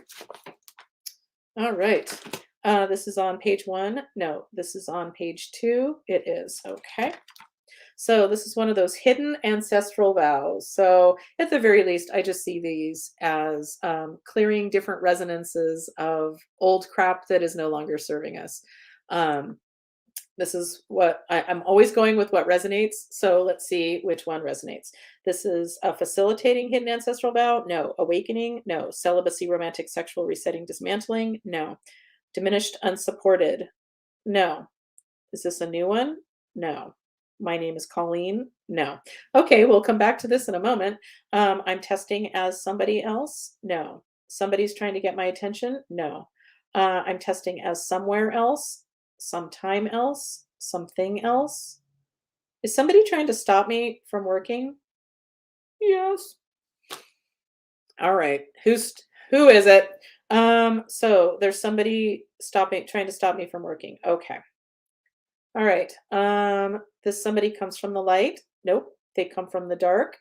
S1: All right. This is on page one. No, this is on page two. It is. Okay. So this is one of those hidden ancestral vows. So at the very least, I just see these as clearing different resonances of old crap that is no longer serving us. Um, this is what I'm always going with what resonates. So let's see which one resonates. This is a facilitating hidden ancestral vow. No. Awakening. No. Celibacy, romantic, sexual resetting, dismantling. No. Diminished, unsupported. No. Is this a new one? No. My name is Colleen. No. Okay, we'll come back to this in a moment. I'm testing as somebody else. No. Somebody's trying to get my attention. No. I'm testing as somewhere else, sometime else, something else. Is somebody trying to stop me from working? Yes. All right. Who is it? So there's somebody trying to stop me from working. Okay. All right. This somebody comes from the light? Nope. They come from the dark?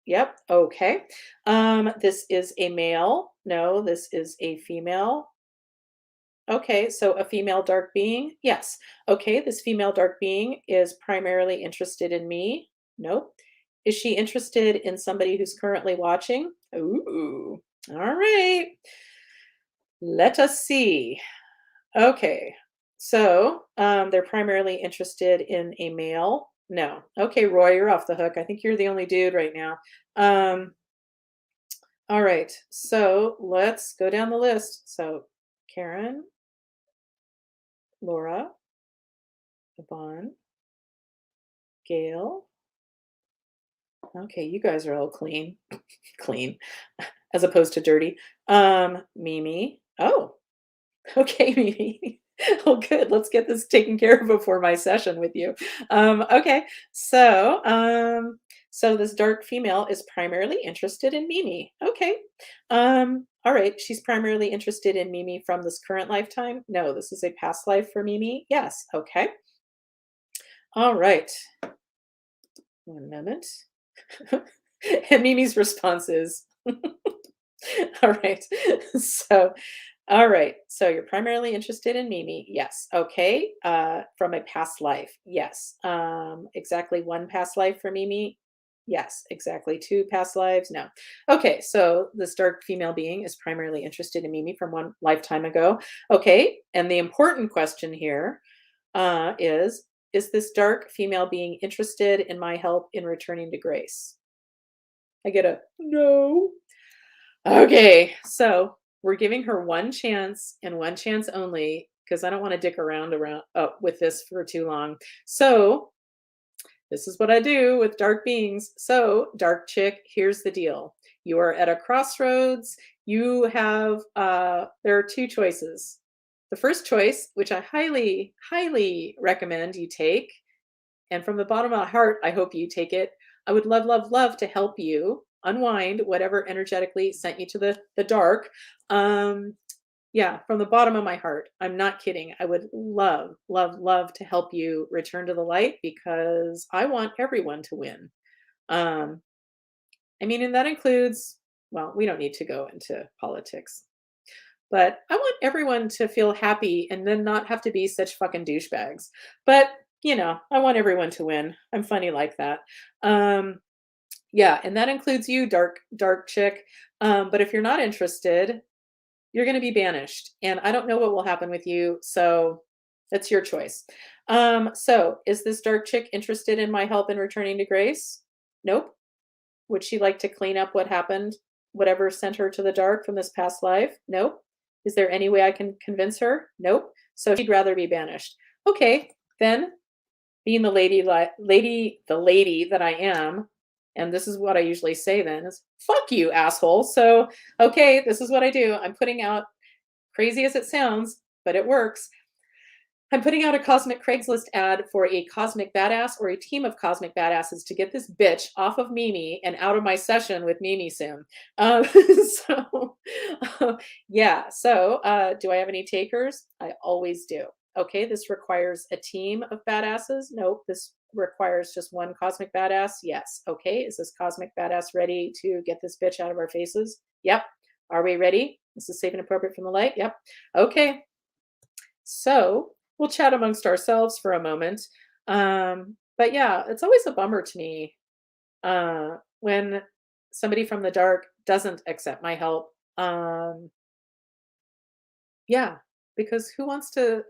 S1: Yep. Okay. This is a male? No, this is a female. Okay, so a female dark being? Yes. Okay, this female dark being is primarily interested in me? Nope. Is she interested in somebody who's currently watching? Ooh. All right. Let us see. Okay. So, they're primarily interested in a male? No. Okay, Roy, you're off the hook. I think you're the only dude right now. Um, all right. So let's go down the list. So Karen, Laura, Yvonne, Gail. Okay, you guys are all clean. Clean, as opposed to dirty. Mimi. Oh, okay, Mimi. Oh, good. Let's get this taken care of before my session with you. Okay, so this dark female is primarily interested in Mimi. Okay. All right. She's primarily interested in Mimi from this current lifetime. No, this is a past life for Mimi. Yes. Okay. All right. One moment. And Mimi's response is, all right. So, all right. So you're primarily interested in Mimi. Yes. Okay. From a past life. Yes. Exactly one past life for Mimi. Yes. Exactly two past lives. No. Okay. So this dark female being is primarily interested in Mimi from one lifetime ago. Okay. And the important question here is this dark female being interested in my help in returning to grace? I get a no. Okay, so we're giving her one chance and one chance only because I don't want to dick around with this for too long. So this is what I do with dark beings. So, dark chick, here's the deal. You are at a crossroads. You have there are two choices. The first choice, which I highly, highly recommend you take, and from the bottom of my heart, I hope you take it. I would love, love, love to help you unwind whatever energetically sent you to the dark. Um, yeah, from the bottom of my heart. I'm not kidding. I would love, love, love to help you return to the light because I want everyone to win. Um, I mean, and that includes, well, we don't need to go into politics, but I want everyone to feel happy and then not have to be such fucking douchebags. But, I want everyone to win. I'm funny like that. Um, yeah, and that includes you, dark chick. But if you're not interested, you're going to be banished. And I don't know what will happen with you. So that's your choice. So is this dark chick interested in my help in returning to grace? Nope. Would she like to clean up what happened, whatever sent her to the dark from this past life? Nope. Is there any way I can convince her? Nope. So she'd rather be banished. Okay, then being the lady that I am, and this is what I usually say then is fuck you, asshole. So, okay, this is what I do. I'm putting out, crazy as it sounds, but it works. I'm putting out a cosmic Craigslist ad for a cosmic badass or a team of cosmic badasses to get this bitch off of Mimi and out of my session with Mimi soon. So, yeah. So, do I have any takers? I always do. Okay, this requires a team of badasses. Nope, this requires just one cosmic badass. Yes. Okay, is this cosmic badass ready to get this bitch out of our faces? Yep. Are we ready? This is safe and appropriate from the light. Yep. Okay. So we'll chat amongst ourselves for a moment. But yeah, it's always a bummer to me when somebody from the dark doesn't accept my help. Yeah, because who wants to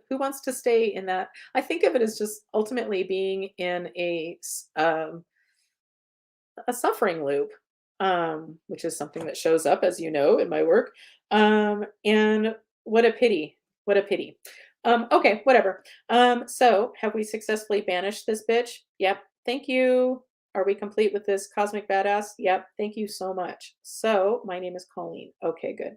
S1: stay in that? I think of it as just ultimately being in a suffering loop, which is something that shows up, as you know, in my work. And what a pity. What a pity. Okay, whatever. So have we successfully banished this bitch? Yep. Thank you. Are we complete with this cosmic badass? Yep. Thank you so much. So my name is Colleen. Okay, good.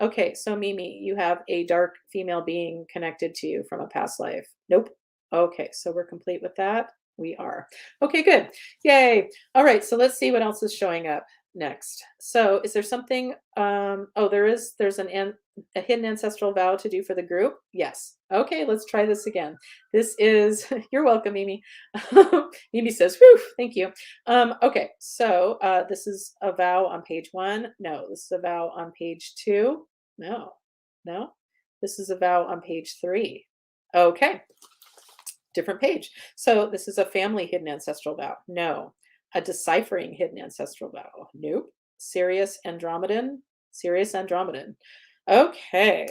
S1: Okay, so Mimi, you have a dark female being connected to you from a past life. Nope. Okay, so we're complete with that. We are. Okay, good. Yay. All right, so let's see what else is showing up next. So is there something oh there's a hidden ancestral vow to do for the group? Yes. Okay, let's try this again. This is you're welcome, Mimi. Mimi says, whew, thank you. Okay, so this is a vow on page 1. No, this is a vow on page 2. No, no. This is a vow on page 3. Okay, different page. So this is a family hidden ancestral vow. No. A deciphering hidden ancestral vow. Nope. Sirius Andromedan. Sirius Andromedan. Okay.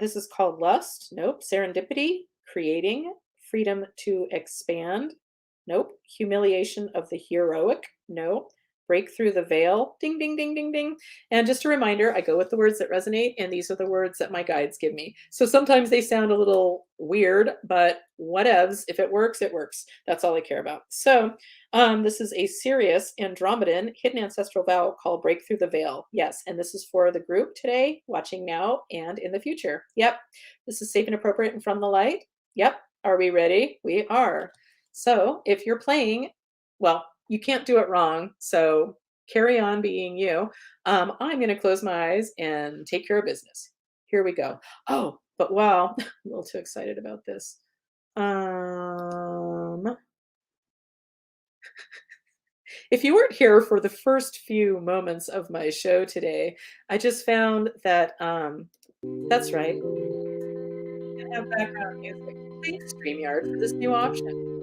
S1: This is called lust. Nope. Serendipity. Creating. Freedom to expand. Nope. Humiliation of the heroic. No. Break through the veil. Ding, ding, ding, ding, ding. And just a reminder, I go with the words that resonate, and these are the words that my guides give me. So sometimes they sound a little weird, but whatevs. If it works, it works. That's all I care about. So this is a serious Andromedan hidden ancestral vow called Break Through the Veil. Yes, and this is for the group today, watching now and in the future. Yep, this is safe and appropriate and from the light. Yep, are we ready? We are. So if you're playing, well, you can't do it wrong. So carry on being you. I'm going to close my eyes and take care of business. Here we go. Oh, but wow, I'm a little too excited about this. If you weren't here for the first few moments of my show today, I just found that that's right. I have background music. Thanks, StreamYard, for this new option.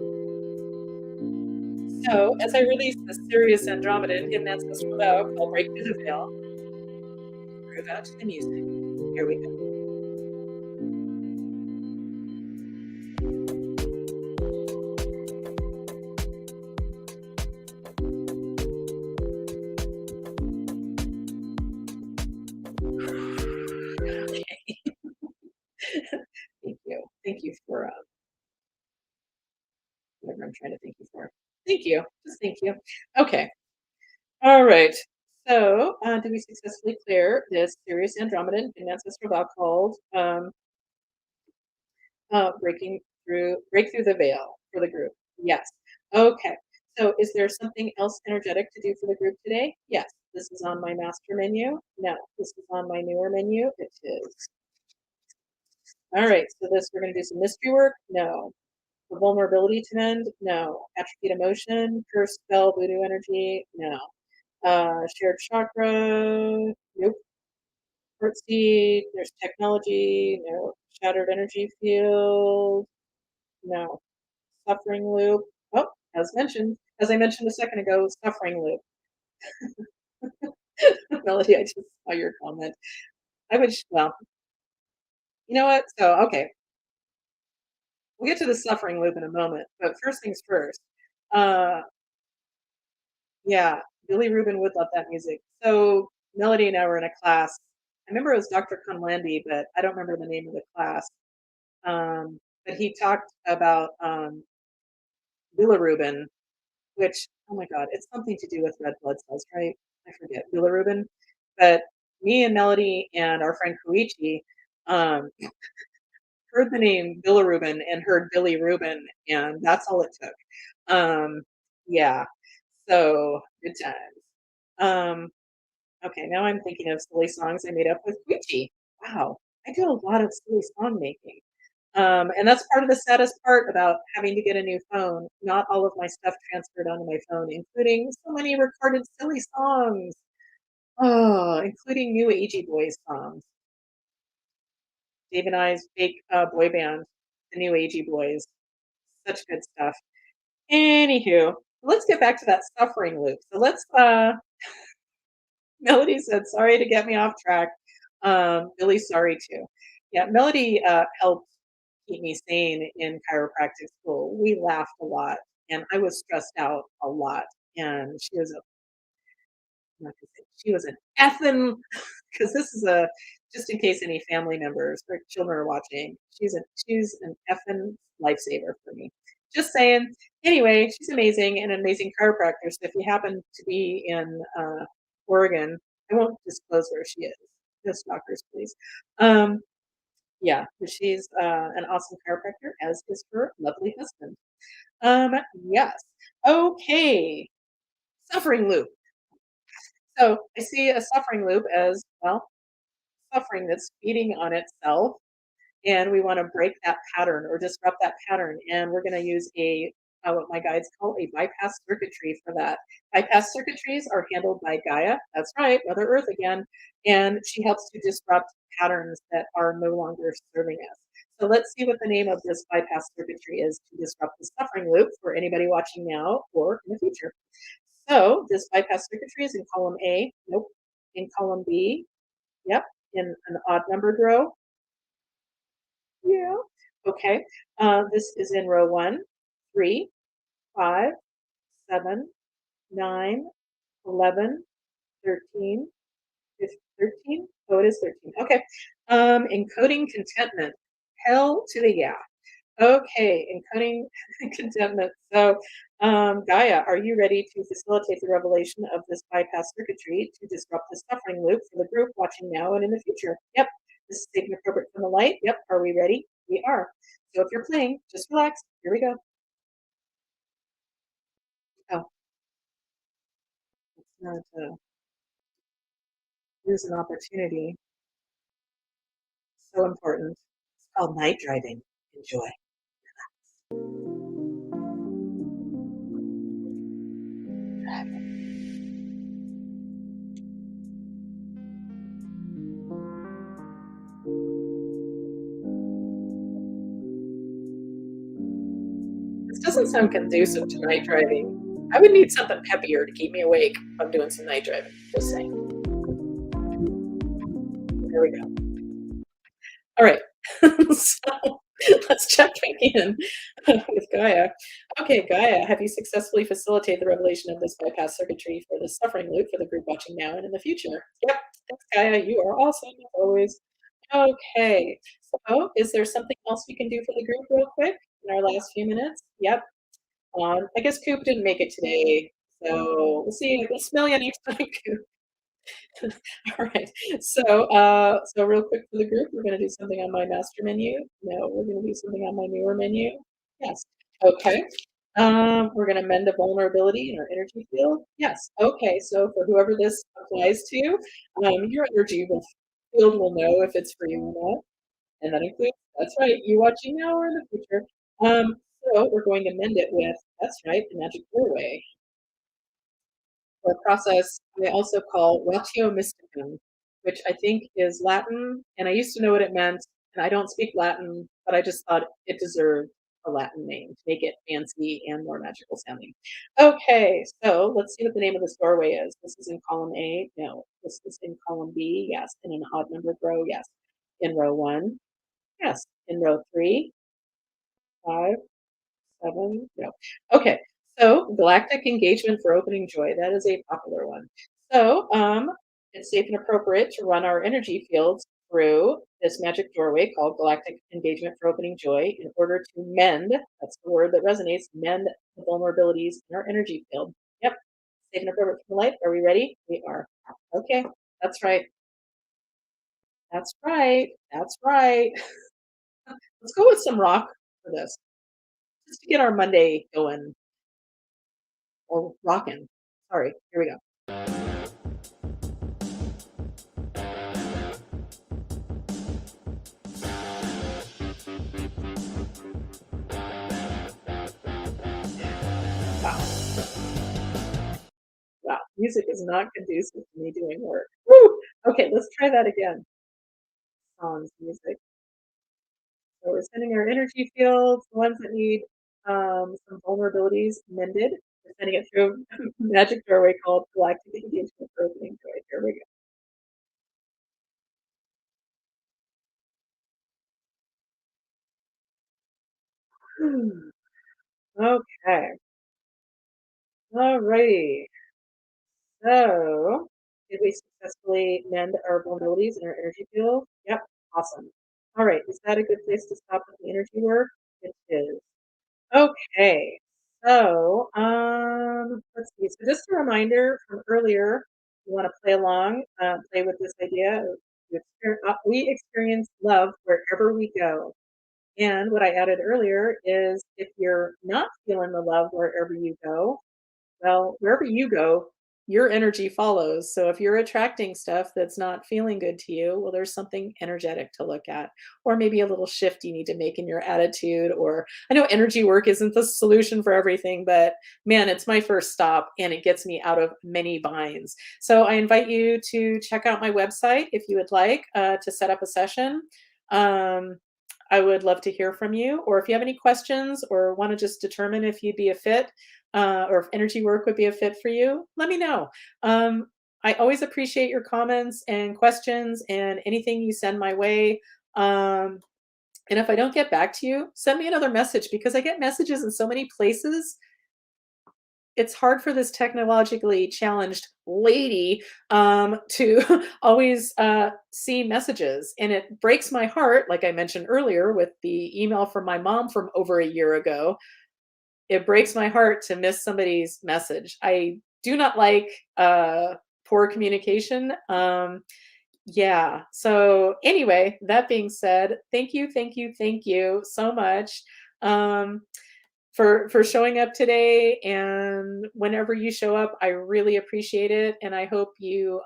S1: So, as I release the serious Andromedan hidden ancestral vow called Break Through the Veil, groove out to the music. Here we go. Okay. Thank you. Thank you for whatever I'm trying to thank you for. Thank you. Just thank you. Okay. All right. So, did we successfully clear this serious Andromedan hidden ancestral vow called break through the veil for the group? Yes. Okay. So, is there something else energetic to do for the group today? Yes. This is on my master menu. No. This is on my newer menu. It is. All right. So, this we're going to do some mystery work. No. The vulnerability to mend. No. Atrophied emotion. Curse spell. Voodoo energy. No. Shared chakra. Nope. Birdseed. There's technology. No. Shattered energy field. No. Suffering loop. Oh, as I mentioned a second ago, suffering loop. Melody, I just saw your comment. I would, well, you know what? So, okay, we'll get to the suffering loop in a moment. But first things first. Uh, yeah, Billy Rubin would love that music. So, Melody and I were in a class. I remember it was Dr. Conlandy, but I don't remember the name of the class. But he talked about bilirubin, which, oh my God, it's something to do with red blood cells, right? I forget, bilirubin. But me and Melody and our friend Koichi um, heard the name bilirubin and heard Billy Rubin, and that's all it took. Um, yeah, so good times. Um, okay, now I'm thinking of silly songs I made up with Koichi. Wow, I do a lot of silly song making. And that's part of the saddest part about having to get a new phone. Not all of my stuff transferred onto my phone, including so many recorded silly songs. Oh, including new Agey Boys songs. Dave and I's fake boy band, the new Agey Boys. Such good stuff. Anywho, let's get back to that suffering loop. So let's Melody said, sorry to get me off track. Really sorry too. Yeah, Melody helped keep me sane in chiropractic school. We laughed a lot, and I was stressed out a lot. And she was a, I'm not gonna say, she was an effing, because this is a, just in case any family members or children are watching, she's an effing lifesaver for me. Just saying. Anyway, she's amazing and an amazing chiropractor. So if you happen to be in Oregon, I won't disclose where she is. Just doctors, please. Um, yeah, but she's an awesome chiropractor, as is her lovely husband. Um, yes. Okay. Suffering loop. So I see a suffering loop as well, suffering that's feeding on itself, and we want to break that pattern or disrupt that pattern. And we're going to use a what my guides call a bypass circuitry for that. Bypass circuitries are handled by Gaia. That's right, Mother Earth again, and she helps to disrupt patterns that are no longer serving us. So let's see what the name of this bypass circuitry is to disrupt the suffering loop for anybody watching now or in the future. So this bypass circuitry is in column A. Nope. In column B. Yep. In an odd numbered row. Yeah. Okay. This is in row 1, 3, 5, 7, 9, 11, 13, 13. Oh, it is 13. Okay. Encoding contentment. Hell to the yeah. Okay, encoding contentment. So, Gaia, are you ready to facilitate the revelation of this bypass circuitry to disrupt the suffering loop for the group watching now and in the future? Yep. This is safe and appropriate from the light. Yep. Are we ready? We are. So if you're playing, just relax. Here we go. Oh, let's not lose an opportunity. So important. It's called night driving. Enjoy. This doesn't sound conducive to night driving. I would need something peppier to keep me awake if I'm doing some night driving. Just saying. There we go. All right. So let's check back in with Gaia. Okay, Gaia, have you successfully facilitated the revelation of this bypass circuitry for the suffering loop for the group watching now and in the future? Yep. Thanks, Gaia. You are awesome as always. Okay. So is there something else we can do for the group real quick in our last few minutes? Yep. I guess Koop didn't make it today. So we'll see. We'll smell you next time, Koop. All right. So real quick for the group, we're going to do something on my master menu. No, we're going to do something on my newer menu. Yes. Okay. We're going to mend a vulnerability in our energy field. Yes. Okay. So for whoever this applies to, your field will know if it's for you or not, and that includes, that's right, you watching now or in the future. Um, so we're going to mend it with, that's right, the magic doorway, or process I also call ratio mysticum, which I think is Latin, and I used to know what it meant, and I don't speak Latin, but I just thought it deserved a Latin name to make it fancy and more magical sounding. Okay, so let's see what the name of this doorway is. This is in column A. No, this is in column B. Yes, in an odd numbered row. Yes, in row 1. Yes, in row 3, 5, 7. No. Okay. So galactic engagement for opening joy. That is a popular one. So it's safe and appropriate to run our energy fields through this magic doorway called galactic engagement for opening joy in order to mend. That's the word that resonates. Mend the vulnerabilities in our energy field. Yep. Safe and appropriate for the light. Are we ready? We are. Okay. That's right. That's right. That's right. Let's go with some rock for this, just to get our Monday going or rocking. Sorry, here we go. Wow, wow, music is not conducive to me doing work. Woo! Okay, let's try that again. Songs, music. So we're sending our energy fields, the ones that need some vulnerabilities mended. We're sending it through a magic doorway called galactic engagement for opening joy. Here we go. Okay. Alrighty. So, did we successfully mend our vulnerabilities in our energy field? Yep. Awesome. All right. Is that a good place to stop with the energy work? It is. Okay. So, let's see. So just a reminder from earlier, you want to play along, play with this idea. We experience love wherever we go. And what I added earlier is if you're not feeling the love wherever you go, well, wherever you go, your energy follows. So if you're attracting stuff that's not feeling good to you, well, there's something energetic to look at, or maybe a little shift you need to make in your attitude. Or I know energy work isn't the solution for everything, but man, it's my first stop and it gets me out of many binds. So I invite you to check out my website if you would like to set up a session. Um, I would love to hear from you, or if you have any questions or want to just determine if you'd be a fit, or if energy work would be a fit for you, let me know. I always appreciate your comments and questions and anything you send my way. Um, and if I don't get back to you, send me another message because I get messages in so many places. It's hard for this technologically challenged lady to always see messages. And it breaks my heart, like I mentioned earlier, with the email from my mom from over a year ago. It breaks my heart to miss somebody's message. I do not like poor communication. Yeah. So anyway, that being said, thank you so much um, for showing up today. And whenever you show up, I really appreciate it. And I hope you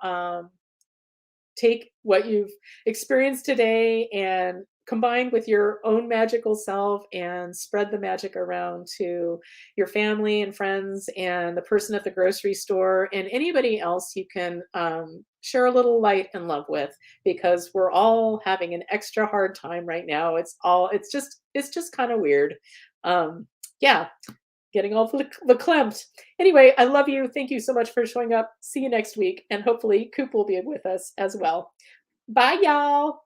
S1: take what you've experienced today and combine with your own magical self and spread the magic around to your family and friends and the person at the grocery store and anybody else you can share a little light and love with, because we're all having an extra hard time right now. It's just kind of weird. um yeah, getting all verklempt. Anyway, I love you. Thank you so much for showing up. See you next week. And hopefully, Coop will be with us as well. Bye, y'all.